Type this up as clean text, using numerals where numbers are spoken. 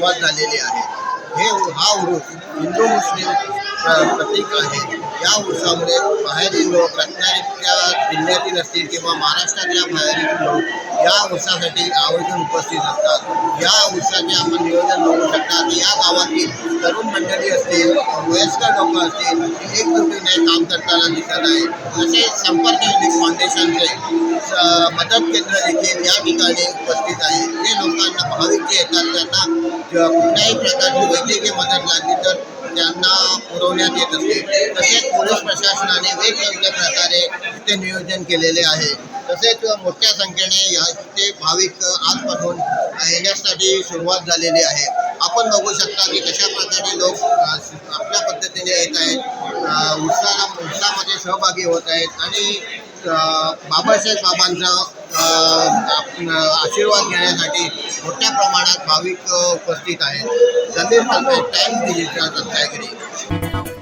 सुरुवात झालेली आहे। हा उरूस हिंदू मुस्लिम प्रतीक आहे। या उरुसामुळे बाहेरील लोक, रत्नागिरीच्या जिल्ह्यातील असतील किंवा महाराष्ट्रातल्या बाहेरील लोक या उरुसासाठी आवर्जून उपस्थित असतात। या उरुसाचे आपण नियोजन बघू शकता की या गावातील तरुण मंडळी असतील, वयस्कर लोक असतील, एकजुटीने काम करताना दिसत आहे। तसेच संपर्क युनिक फाउंडेशनचे मदत केंद्र देखील या ठिकाणी उपस्थित आहे। जे लोकांना भाविक जे येतात त्यांना कुठल्याही प्रकारची वैद्यकीय मदत लागली तर त्यांना पुरवण्यात येत असते। तसेच पोलीस प्रशासनाने वेगवेगळ्या प्रकारे इथे नियोजन केलेले आहे। तसेच मोठ्या संख्येने ते भाविक आजपासून येण्यासाठी सुरुवात झालेली आहे। आपण बघू शकता की कशा प्रकारे लोक आपल्या पद्धतीने येत आहेत, उत्साहामध्ये सहभागी होत आहेत आणि बाबासाहेब बाबांचा आशीर्वाद घेण्यासाठी मोठ्या प्रमाणात भाविक उपस्थित आहेत। जमीर टाइम्स डिजिटल रत्नागिरी।